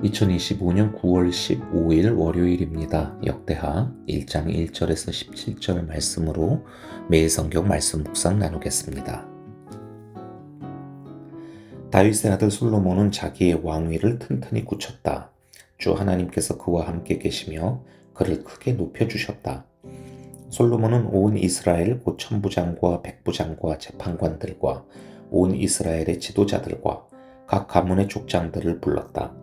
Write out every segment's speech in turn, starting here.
2025년 9월 15일 월요일입니다. 역대하 1장 1절에서 17절 말씀으로 매일 성경 말씀 묵상 나누겠습니다. 다윗의 아들 솔로몬은 자기의 왕위를 튼튼히 굳혔다. 주 하나님께서 그와 함께 계시며 그를 크게 높여주셨다. 솔로몬은 온 이스라엘 곧 천부장과 백부장과 재판관들과 온 이스라엘의 지도자들과 각 가문의 족장들을 불렀다.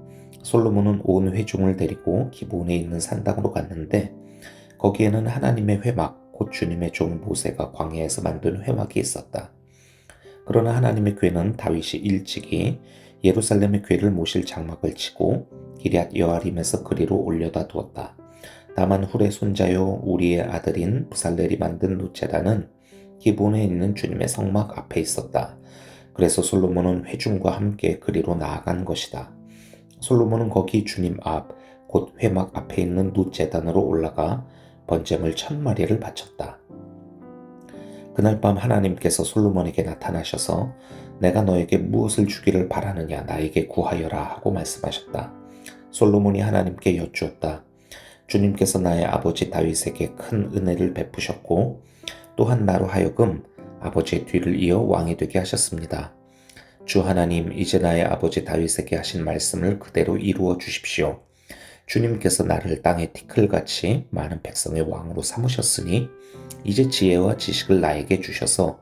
솔로몬은 온 회중을 데리고 기브온에 있는 산당으로 갔는데 거기에는 하나님의 회막 곧 주님의 종 모세가 광야에서 만든 회막이 있었다. 그러나 하나님의 궤는 다윗이 일찍이 예루살렘의 궤를 모실 장막을 치고 기럇 여아림에서 그리로 올려다 두었다. 다만 훌의 손자요 우리의 아들인 부살렐이 만든 놋제단은 기브온에 있는 주님의 성막 앞에 있었다. 그래서 솔로몬은 회중과 함께 그리로 나아간 것이다. 솔로몬은 거기 주님 앞, 곧 회막 앞에 있는 놋제단으로 올라가 번제물 1000마리를 바쳤다. 그날 밤 하나님께서 솔로몬에게 나타나셔서 내가 너에게 무엇을 주기를 바라느냐 나에게 구하여라 하고 말씀하셨다. 솔로몬이 하나님께 여쭈었다. 주님께서 나의 아버지 다윗에게 큰 은혜를 베푸셨고 또한 나로 하여금 아버지의 뒤를 이어 왕이 되게 하셨습니다. 주 하나님, 이제 나의 아버지 다윗에게 하신 말씀을 그대로 이루어 주십시오. 주님께서 나를 땅의 티끌같이 많은 백성의 왕으로 삼으셨으니 이제 지혜와 지식을 나에게 주셔서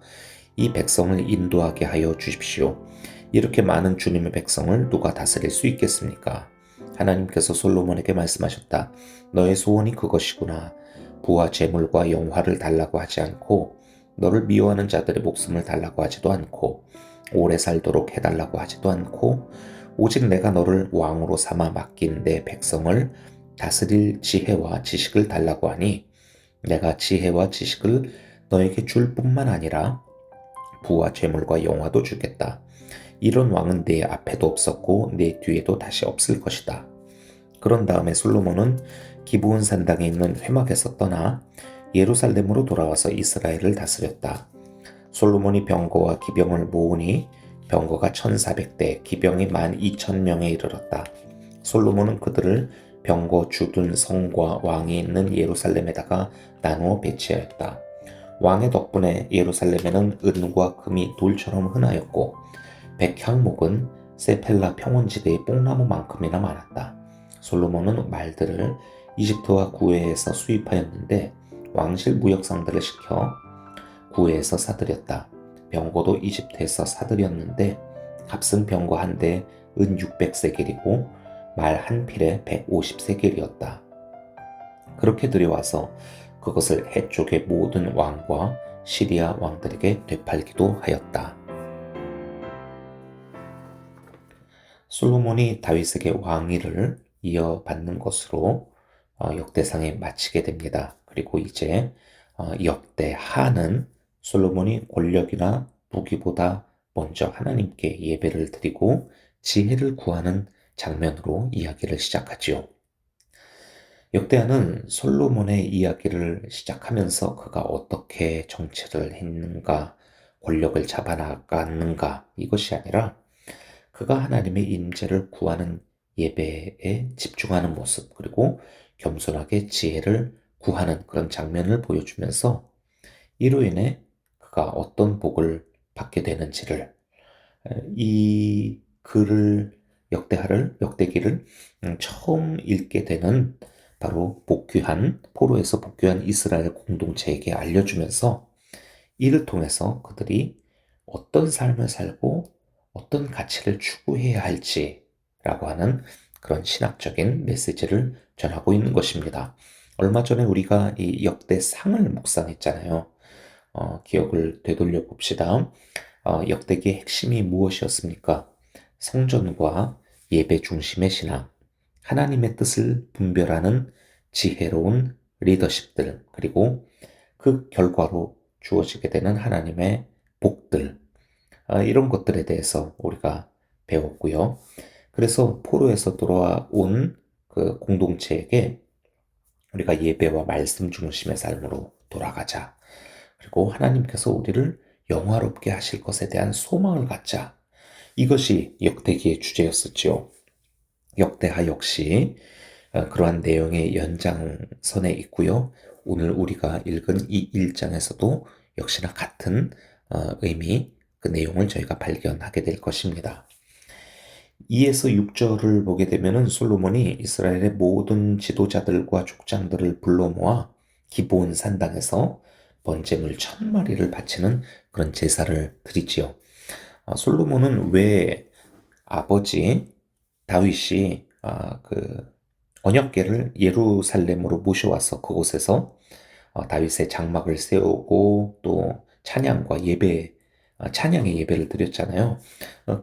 이 백성을 인도하게 하여 주십시오. 이렇게 많은 주님의 백성을 누가 다스릴 수 있겠습니까? 하나님께서 솔로몬에게 말씀하셨다. 너의 소원이 그것이구나. 부와 재물과 영화를 달라고 하지 않고 너를 미워하는 자들의 목숨을 달라고 하지도 않고 오래 살도록 해달라고 하지도 않고 오직 내가 너를 왕으로 삼아 맡긴 내 백성을 다스릴 지혜와 지식을 달라고 하니 내가 지혜와 지식을 너에게 줄 뿐만 아니라 부와 재물과 영화도 주겠다. 이런 왕은 내 앞에도 없었고 내 뒤에도 다시 없을 것이다. 그런 다음에 솔로몬은 기브온 산당에 있는 회막에서 떠나 예루살렘으로 돌아와서 이스라엘을 다스렸다. 솔로몬이 병거와 기병을 모으니 병거가 1400대, 기병이 12,000명에 이르렀다. 솔로몬은 그들을 병거 주둔 성과 왕이 있는 예루살렘에다가 나누어 배치하였다. 왕의 덕분에 예루살렘에는 은과 금이 돌처럼 흔하였고 백향목은 세펠라 평원지대의 뽕나무만큼이나 많았다. 솔로몬은 말들을 이집트와 구웨에서 수입하였는데 왕실 무역상들을 시켜 구웨에서 사들였다. 병거도 이집트에서 사들였는데 값은 병거 한 대에 은 600세겔이고 말 한 필에 150세겔이었다. 그렇게 들여와서 그것을 해쪽의 모든 왕과 시리아 왕들에게 되팔기도 하였다. 솔로몬이 다윗에게 왕위를 이어받는 것으로 역대상에 마치게 됩니다. 그리고 이제 역대하는 솔로몬이 권력이나 무기보다 먼저 하나님께 예배를 드리고 지혜를 구하는 장면으로 이야기를 시작하지요. 역대하는 솔로몬의 이야기를 시작하면서 그가 어떻게 정치를 했는가, 권력을 잡아나갔는가 이것이 아니라 그가 하나님의 임재를 구하는 예배에 집중하는 모습, 그리고 겸손하게 지혜를 구하는 그런 장면을 보여주면서 이로 인해 그가 어떤 복을 받게 되는지를, 이 글을 역대기를 처음 읽게 되는 바로 포로에서 복귀한 이스라엘 공동체에게 알려주면서 이를 통해서 그들이 어떤 삶을 살고 어떤 가치를 추구해야 할지라고 하는 그런 신학적인 메시지를 전하고 있는 것입니다. 얼마 전에 우리가 이 역대상을 묵상했잖아요. 기억을 되돌려 봅시다. 역대기의 핵심이 무엇이었습니까? 성전과 예배 중심의 신앙, 하나님의 뜻을 분별하는 지혜로운 리더십들, 그리고 그 결과로 주어지게 되는 하나님의 복들, 이런 것들에 대해서 우리가 배웠고요. 그래서 포로에서 돌아온 그 공동체에게 우리가 예배와 말씀 중심의 삶으로 돌아가자. 그리고 하나님께서 우리를 영화롭게 하실 것에 대한 소망을 갖자. 이것이 역대기의 주제였었지요. 역대하 역시 그러한 내용의 연장선에 있고요. 오늘 우리가 읽은 이 1장에서도 역시나 같은 의미, 그 내용을 저희가 발견하게 될 것입니다. 2에서 6절을 보게 되면은 솔로몬이 이스라엘의 모든 지도자들과 족장들을 불러 모아 기브온 산당에서 번제물 1000마리를 바치는 그런 제사를 드리지요. 솔로몬은 왜 아버지 다윗이 언약궤를 예루살렘으로 모셔와서 그곳에서 다윗의 장막을 세우고 또 찬양과 예배, 찬양의 예배를 드렸잖아요.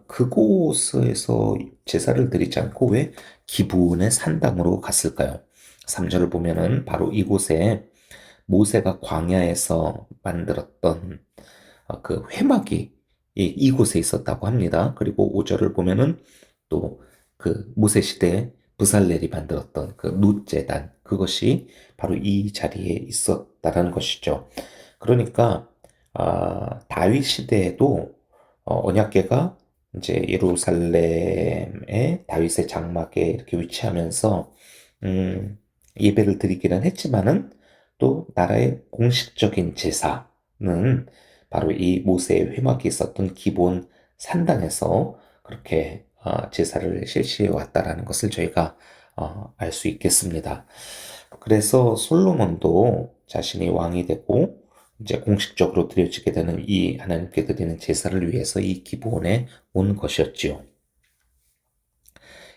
그곳에서 제사를 드리지 않고 왜 기브온의 산당으로 갔을까요? 3절을 보면은 바로 이곳에 모세가 광야에서 만들었던 그 회막이 이곳에 있었다고 합니다. 그리고 5절을 보면은 또 그 모세 시대에 브살렐이 만들었던 그 놋제단, 그것이 바로 이 자리에 있었다라는 것이죠. 그러니까 다윗 시대에도 언약궤가 이제 예루살렘의 다윗의 장막에 이렇게 위치하면서 음, 예배를 드리기는 했지만은 또 나라의 공식적인 제사는 바로 이 모세의 회막이 있었던 기본 산당에서 그렇게 제사를 실시해 왔다라는 것을 저희가 알 수 있겠습니다. 그래서 솔로몬도 자신이 왕이 되고 이제 공식적으로 드려지게 되는 이 하나님께 드리는 제사를 위해서 이 기브온에 온 것이었지요.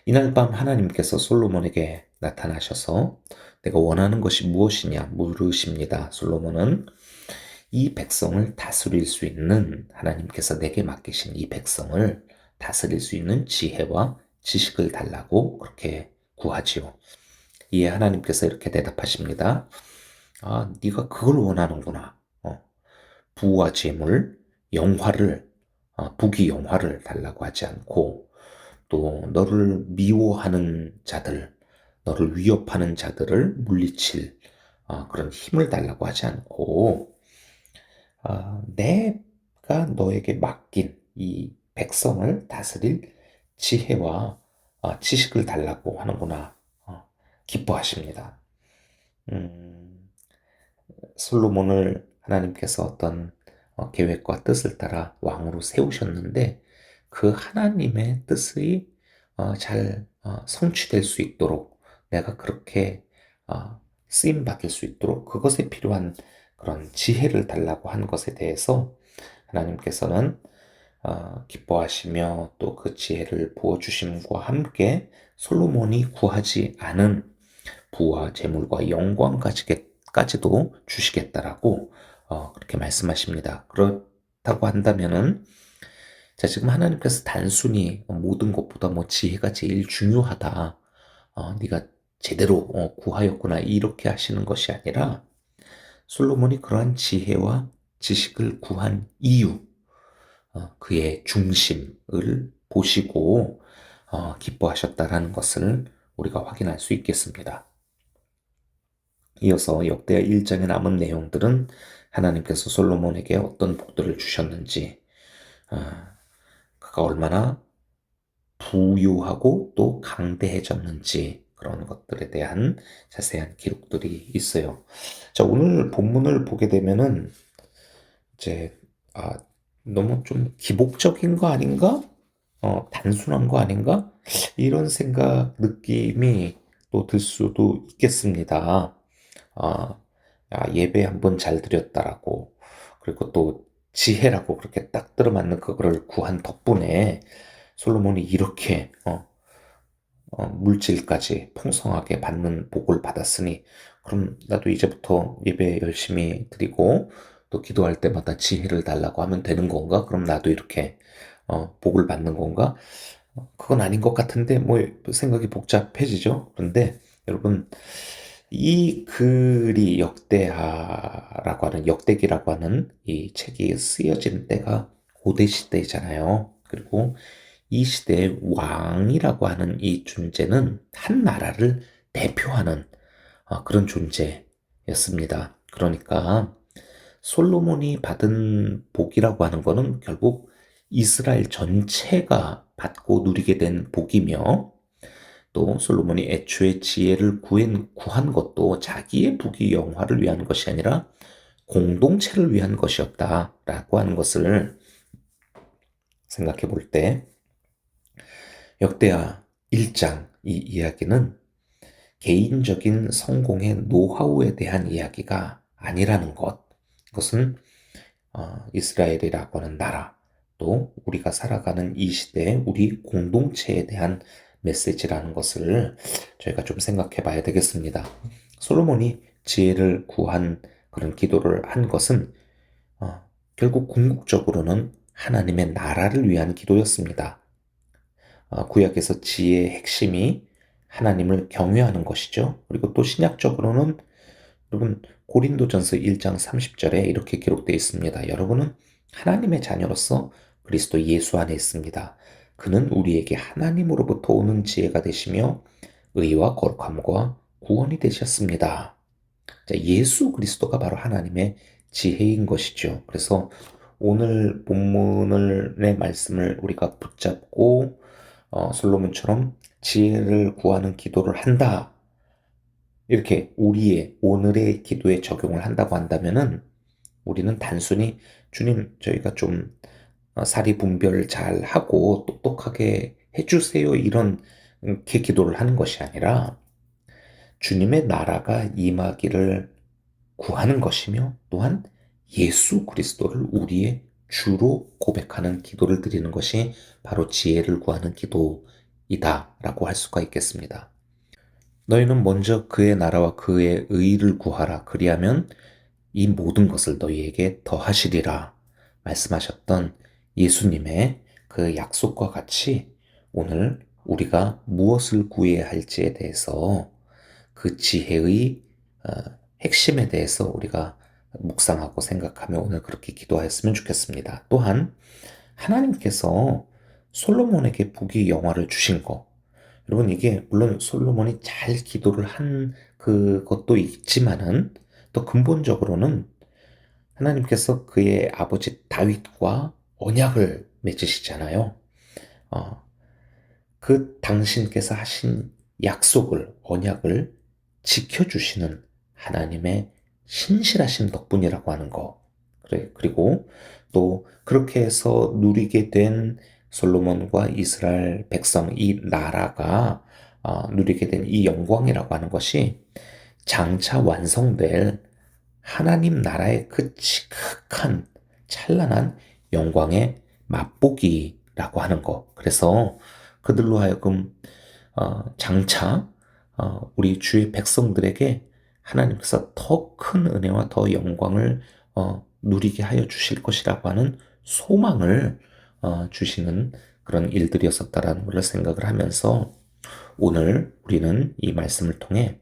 이날 밤 하나님께서 솔로몬에게 나타나셔서 내가 원하는 것이 무엇이냐 물으십니다. 솔로몬은 이 백성을 다스릴 수 있는 하나님께서 내게 맡기신 이 백성을 다스릴 수 있는 지혜와 지식을 달라고 그렇게 구하지요. 이에 하나님께서 이렇게 대답하십니다. 네가 그걸 원하는구나. 부와 재물, 영화를, 부귀 영화를 달라고 하지 않고 또 너를 미워하는 자들, 너를 위협하는 자들을 물리칠 그런 힘을 달라고 하지 않고 내가 너에게 맡긴 이 백성을 다스릴 지혜와 지식을 달라고 하는구나. 기뻐하십니다. 음, 솔로몬을 하나님께서 어떤 계획과 뜻을 따라 왕으로 세우셨는데 그 하나님의 뜻이 잘 성취될 수 있도록 내가 그렇게 쓰임 받을 수 있도록 그것에 필요한 그런 지혜를 달라고 한 것에 대해서 하나님께서는 기뻐하시며 또 그 지혜를 부어주심과 함께 솔로몬이 구하지 않은 부와 재물과 영광까지도 주시겠다라고 그렇게 말씀하십니다. 그렇다고 한다면은 자 지금 하나님께서 단순히 모든 것보다 뭐 지혜가 제일 중요하다. 네가 제대로 구하였구나 이렇게 하시는 것이 아니라 솔로몬이 그러한 지혜와 지식을 구한 이유, 그의 중심을 보시고 기뻐하셨다라는 것을 우리가 확인할 수 있겠습니다. 이어서 역대하 1장에 남은 내용들은 하나님께서 솔로몬에게 어떤 복들을 주셨는지, 그가 얼마나 부유하고 또 강대해졌는지 그런 것들에 대한 자세한 기록들이 있어요. 자, 오늘 본문을 보게 되면은 이제 아, 너무 좀 기복적인 거 아닌가? 단순한 거 아닌가? 이런 생각, 느낌이 또 들 수도 있겠습니다. 아, 예배 한번 잘 드렸다라고, 그리고 또 지혜라고 그렇게 딱 들어맞는 그거를 구한 덕분에 솔로몬이 이렇게 물질까지 풍성하게 받는 복을 받았으니 그럼 나도 이제부터 예배 열심히 드리고 또 기도할 때마다 지혜를 달라고 하면 되는 건가? 그럼 나도 이렇게 복을 받는 건가? 그건 아닌 것 같은데 뭐 생각이 복잡해지죠. 그런데 여러분 이 글이 역대하라고 하는 역대기라고 하는 이 책이 쓰여진 때가 고대 시대잖아요. 그리고 이 시대의 왕이라고 하는 이 존재는 한 나라를 대표하는 그런 존재였습니다. 그러니까 솔로몬이 받은 복이라고 하는 것은 결국 이스라엘 전체가 받고 누리게 된 복이며 또 솔로몬이 애초에 지혜를 구한 것도 자기의 부귀 영화를 위한 것이 아니라 공동체를 위한 것이었다라고 하는 것을 생각해 볼 때 역대하 1장 이 이야기는 개인적인 성공의 노하우에 대한 이야기가 아니라는 것. 그것은 이스라엘이라고 하는 나라, 또 우리가 살아가는 이 시대의 우리 공동체에 대한 메시지라는 것을 저희가 좀 생각해 봐야 되겠습니다. 솔로몬이 지혜를 구한 그런 기도를 한 것은 결국 궁극적으로는 하나님의 나라를 위한 기도였습니다. 구약에서 지혜의 핵심이 하나님을 경외하는 것이죠. 그리고 또 신약적으로는 여러분 고린도전서 1장 30절에 이렇게 기록되어 있습니다. 여러분은 하나님의 자녀로서 그리스도 예수 안에 있습니다. 그는 우리에게 하나님으로부터 오는 지혜가 되시며 의와 거룩함과 구원이 되셨습니다. 자, 예수 그리스도가 바로 하나님의 지혜인 것이죠. 그래서 오늘 본문의 말씀을 우리가 붙잡고 솔로몬처럼 지혜를 구하는 기도를 한다. 이렇게 우리의 오늘의 기도에 적용을 한다고 한다면은 우리는 단순히 주님 저희가 좀 사리 분별 잘 하고 똑똑하게 해주세요 이런 게 기도를 하는 것이 아니라 주님의 나라가 임하기를 구하는 것이며 또한 예수 그리스도를 우리의 주로 고백하는 기도를 드리는 것이 바로 지혜를 구하는 기도이다라고 할 수가 있겠습니다. 너희는 먼저 그의 나라와 그의 의를 구하라. 그리하면 이 모든 것을 너희에게 더하시리라. 말씀하셨던 예수님의 그 약속과 같이 오늘 우리가 무엇을 구해야 할지에 대해서 그 지혜의 핵심에 대해서 우리가 묵상하고 생각하며 오늘 그렇게 기도하였으면 좋겠습니다. 또한 하나님께서 솔로몬에게 부귀 영화를 주신 것, 여러분 이게 물론 솔로몬이 잘 기도를 한 그것도 있지만은 또 근본적으로는 하나님께서 그의 아버지 다윗과 언약을 맺으시잖아요. 어, 그 당신께서 하신 약속을, 언약을 지켜주시는 하나님의 신실하신 덕분이라고 하는 거. 그래, 그리고 또 그렇게 해서 누리게 된 솔로몬과 이스라엘 백성, 이 나라가 누리게 된 이 영광이라고 하는 것이 장차 완성될 하나님 나라의 그 지극한 찬란한 영광의 맛보기라고 하는 것. 그래서 그들로 하여금 장차 우리 주의 백성들에게 하나님께서 더 큰 은혜와 더 영광을 누리게 하여 주실 것이라고 하는 소망을 주시는 그런 일들이었었다라는 것을 생각을 하면서 오늘 우리는 이 말씀을 통해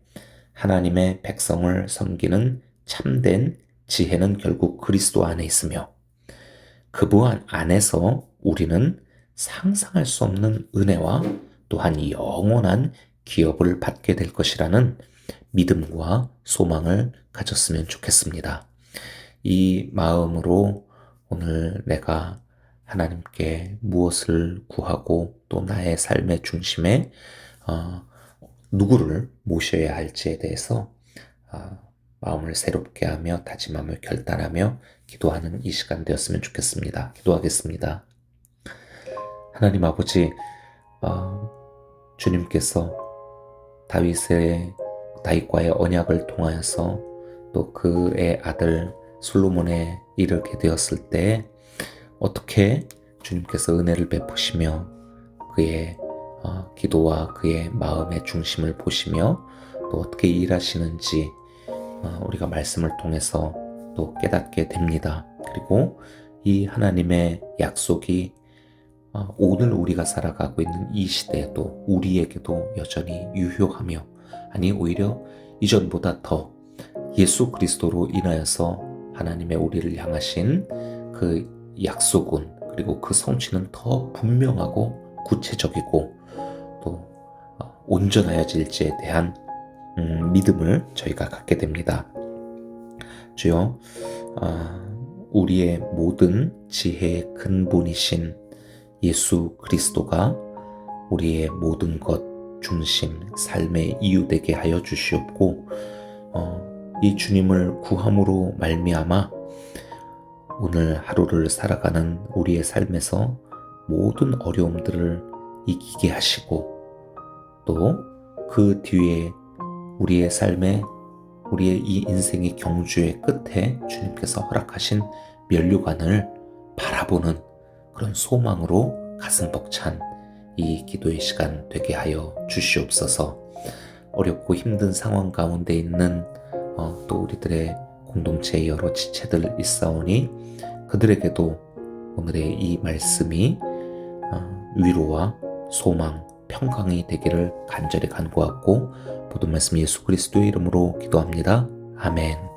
하나님의 백성을 섬기는 참된 지혜는 결국 그리스도 안에 있으며 그분 안에서 우리는 상상할 수 없는 은혜와 또한 영원한 기업을 받게 될 것이라는 믿음과 소망을 가졌으면 좋겠습니다. 이 마음으로 오늘 내가 하나님께 무엇을 구하고 또 나의 삶의 중심에 누구를 모셔야 할지에 대해서 마음을 새롭게 하며 다짐하며 결단하며 기도하는 이 시간 되었으면 좋겠습니다. 기도하겠습니다. 하나님 아버지, 주님께서 다윗과의 언약을 통하여서 또 그의 아들 솔로몬에 이르게 되었을 때 어떻게 주님께서 은혜를 베푸시며 그의 기도와 그의 마음의 중심을 보시며 또 어떻게 일하시는지 우리가 말씀을 통해서 또 깨닫게 됩니다. 그리고 이 하나님의 약속이 오늘 우리가 살아가고 있는 이 시대에도 우리에게도 여전히 유효하며 아니 오히려 이전보다 더 예수 그리스도로 인하여서 하나님의 우리를 향하신 그 약속은 그리고 그 성취는 더 분명하고 구체적이고 또 온전하여질지에 대한 믿음을 저희가 갖게 됩니다. 주여, 우리의 모든 지혜의 근본이신 예수 그리스도가 우리의 모든 것, 중심, 삶의 이유 되게 하여 주시옵고 이 주님을 구함으로 말미암아 오늘 하루를 살아가는 우리의 삶에서 모든 어려움들을 이기게 하시고 또 그 뒤에 우리의 삶에 우리의 이 인생의 경주의 끝에 주님께서 허락하신 면류관을 바라보는 그런 소망으로 가슴 벅찬 이 기도의 시간 되게 하여 주시옵소서. 어렵고 힘든 상황 가운데 있는 또 우리들의 공동체의 여러 지체들 있사오니 그들에게도 오늘의 이 말씀이 위로와 소망, 평강이 되기를 간절히 간구하고 모든 말씀 예수 그리스도의 이름으로 기도합니다. 아멘.